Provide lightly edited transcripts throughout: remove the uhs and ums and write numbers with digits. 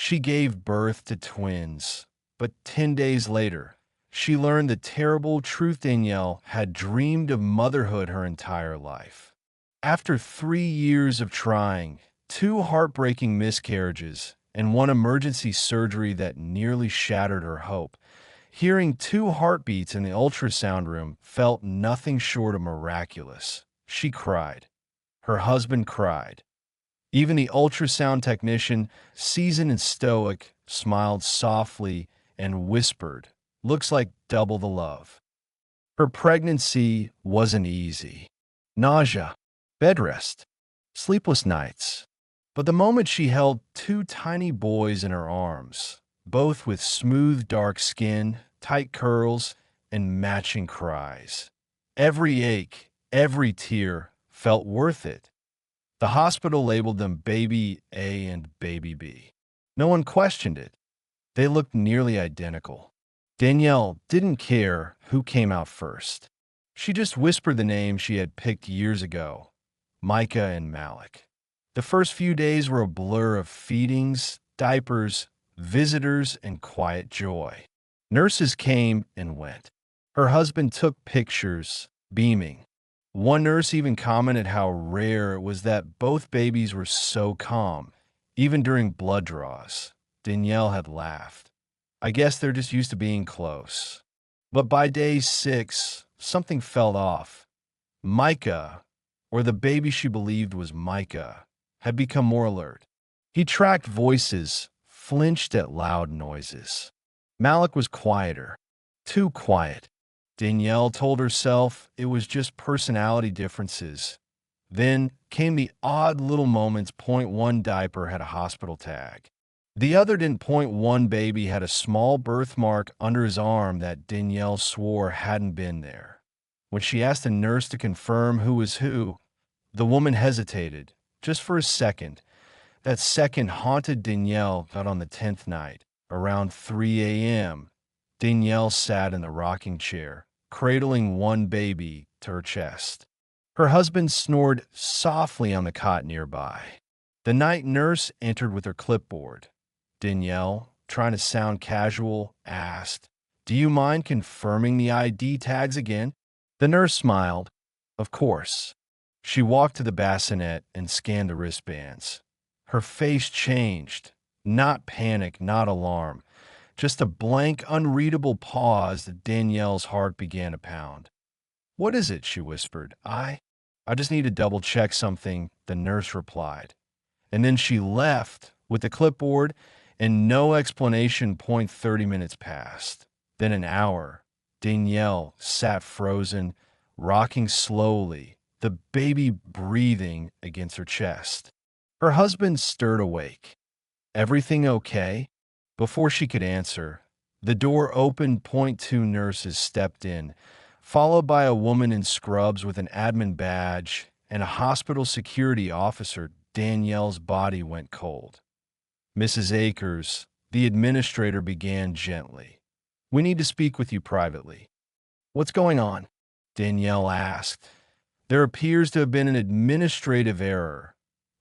She gave birth to twins, but 10 days later, she learned the terrible truth. Danielle had dreamed of motherhood her entire life. After 3 years of trying, two heartbreaking miscarriages, and one emergency surgery that nearly shattered her hope, hearing two heartbeats in the ultrasound room felt nothing short of miraculous. She cried. Her husband cried. Even the ultrasound technician, seasoned and stoic, smiled softly and whispered, "Looks like double the love." Her pregnancy wasn't easy. Nausea, bed rest, sleepless nights. But the moment she held two tiny boys in her arms, both with smooth dark skin, tight curls, and matching cries, every ache, every tear felt worth it. The hospital labeled them Baby A and Baby B. No one questioned it. They looked nearly identical. Danielle didn't care who came out first. She just whispered the name she had picked years ago, Micah and Malik. The first few days were a blur of feedings, diapers, visitors, and quiet joy. Nurses came and went. Her husband took pictures, beaming. One nurse even commented how rare it was that both babies were so calm, even during blood draws. Danielle had laughed. I guess they're just used to being close. But by day 6, something fell off. Micah, or the baby she believed was Micah, had become more alert. He tracked voices, flinched at loud noises. Malik was quieter, too quiet. Danielle told herself it was just personality differences. Then came the odd little moments. Point one diaper had a hospital tag. The other didn't. Point one baby had a small birthmark under his arm that Danielle swore hadn't been there. When she asked a nurse to confirm who was who, the woman hesitated, just for a second. That second haunted Danielle. But on the 10th night, around 3 a.m., Danielle sat in the rocking chair, cradling one baby to her chest. Her husband snored softly on the cot nearby. The night nurse entered with her clipboard. Danielle, trying to sound casual, asked, "Do you mind confirming the ID tags again?" The nurse smiled. Of course. She walked to the bassinet and scanned the wristbands. Her face changed. Not panic, not alarm. Just a blank, unreadable pause that Danielle's heart began to pound. "What is it?" she whispered. I just need to double-check something," the nurse replied. And then she left with the clipboard and no explanation. 30 minutes passed. Then an hour. Danielle sat frozen, rocking slowly, the baby breathing against her chest. Her husband stirred awake. "Everything okay?" Before she could answer, the door opened. Two nurses stepped in, followed by a woman in scrubs with an admin badge and a hospital security officer. Danielle's body went cold. "Mrs. Akers," the administrator began gently, "we need to speak with you privately." "What's going on?" Danielle asked. "There appears to have been an administrative error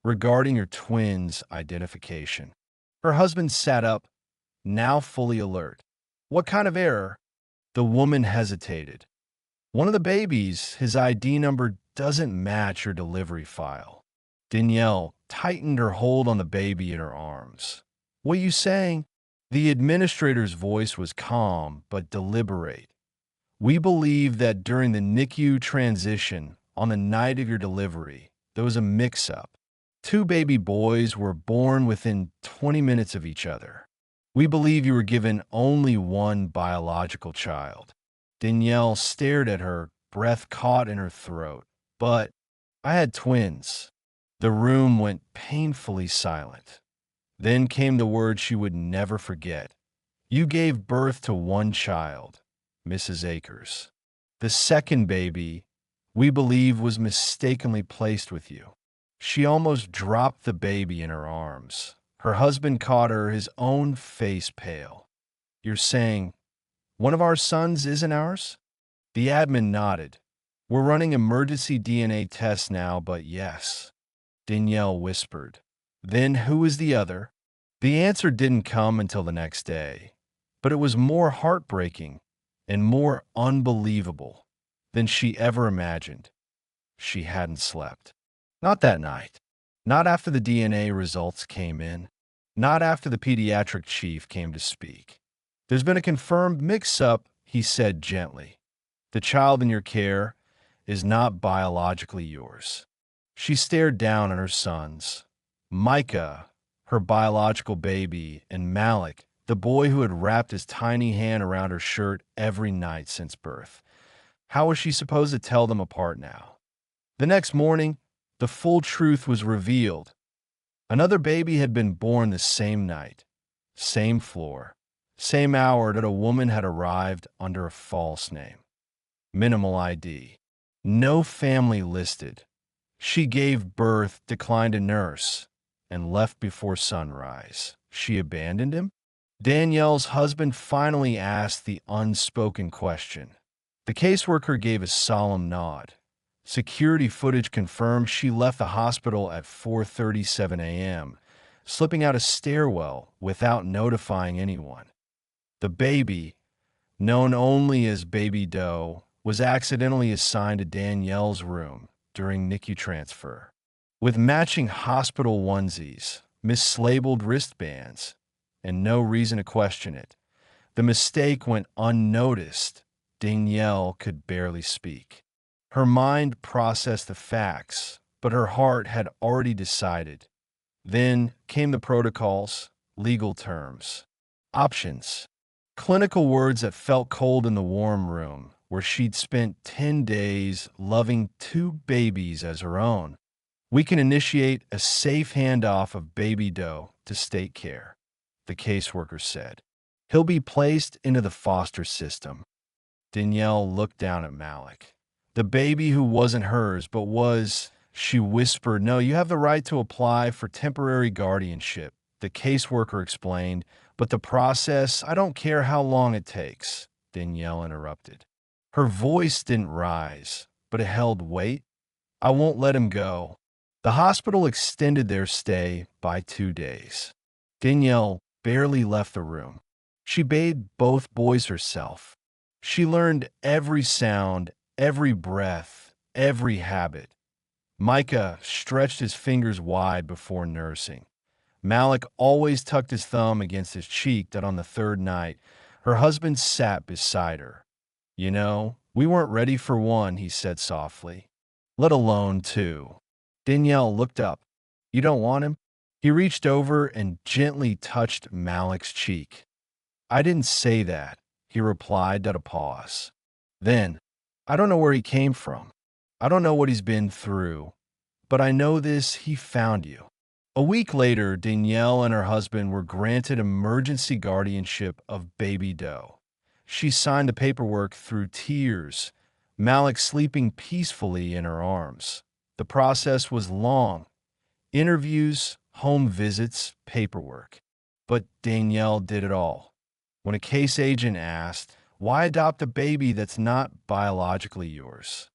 regarding your twins' identification." Her husband sat up, now fully alert. "What kind of error?" The woman hesitated. "One of the babies, his ID number doesn't match your delivery file." Danielle tightened her hold on the baby in her arms. "What are you saying?" The administrator's voice was calm but deliberate. "We believe that during the NICU transition on the night of your delivery, there was a mix-up. Two baby boys were born within 20 minutes of each other. We believe you were given only one biological child." Danielle stared at her, breath caught in her throat. "But I had twins." The room went painfully silent. Then came the word she would never forget. "You gave birth to one child, Mrs. Akers. The second baby, we believe, was mistakenly placed with you." She almost dropped the baby in her arms. Her husband caught her, his own face pale. "You're saying one of our sons isn't ours?" The admin nodded. "We're running emergency DNA tests now, but yes." Danielle whispered. "Then who is the other?" The answer didn't come until the next day, but it was more heartbreaking and more unbelievable than she ever imagined. She hadn't slept. Not that night. Not after the DNA results came in. Not after the pediatric chief came to speak. There's been a confirmed mix-up, he said gently. The child in your care is not biologically yours. She stared down at her sons, Micah, her biological baby, and Malik, the boy who had wrapped his tiny hand around her shirt every night since birth. How was she supposed to tell them apart now? The next morning, the full truth was revealed. Another baby had been born the same night, same floor, same hour that a woman had arrived under a false name. Minimal ID. No family listed. She gave birth, declined a nurse, and left before sunrise. She abandoned him? Danielle's husband finally asked the unspoken question. The caseworker gave a solemn nod. Security footage confirmed she left the hospital at 4:37 a.m., slipping out a stairwell without notifying anyone. The baby, known only as Baby Doe, was accidentally assigned to Danielle's room during NICU transfer. With matching hospital onesies, mislabeled wristbands, and no reason to question it, the mistake went unnoticed. Danielle could barely speak. Her mind processed the facts, but her heart had already decided. Then came the protocols, legal terms, options, clinical words that felt cold in the warm room where she'd spent 10 days loving two babies as her own. We can initiate a safe handoff of Baby Doe to state care, the caseworker said. He'll be placed into the foster system. Danielle looked down at Malik. The baby who wasn't hers, but was, she whispered, no, you have the right to apply for temporary guardianship, the caseworker explained, but the process, I don't care how long it takes, Danielle interrupted. Her voice didn't rise, but it held weight. I won't let him go. The hospital extended their stay by 2 days. Danielle barely left the room. She bathed both boys herself. She learned every sound, every breath, every habit. Micah stretched his fingers wide before nursing. Malik always tucked his thumb against his cheek that on the third night, her husband sat beside her. You know, we weren't ready for one, he said softly, let alone two. Danielle looked up. You don't want him? He reached over and gently touched Malik's cheek. I didn't say that, he replied at a pause. Then, I don't know where he came from. I don't know what he's been through. But I know this, he found you. A week later, Danielle and her husband were granted emergency guardianship of Baby Doe. She signed the paperwork through tears, Malik sleeping peacefully in her arms. The process was long. Interviews, home visits, paperwork. But Danielle did it all. When a case agent asked, why adopt a baby that's not biologically yours?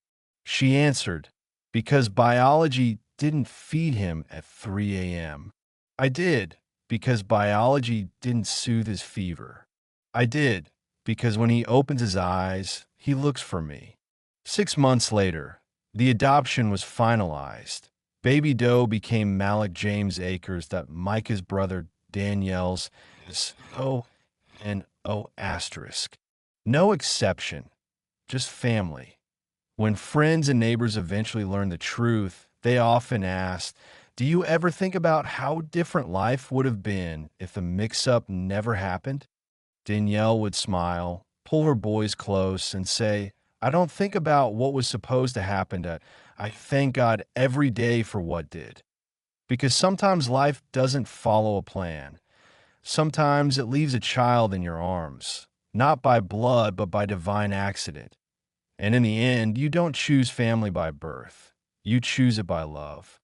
She answered, because biology didn't feed him at 3 a.m. I did, because biology didn't soothe his fever. I did, because when he opens his eyes, he looks for me. 6 months later, the adoption was finalized. Baby Doe became Malik James Akers, that Micah's brother Danielle's O asterisk. No exception, just family. When friends and neighbors eventually learned the truth, they often asked, do you ever think about how different life would have been if the mix-up never happened? Danielle would smile, pull her boys close, and say, I don't think about what was supposed to happen. I thank God every day for what did. Because sometimes life doesn't follow a plan. Sometimes it leaves a child in your arms, not by blood, but by divine accident. And in the end, you don't choose family by birth. You choose it by love.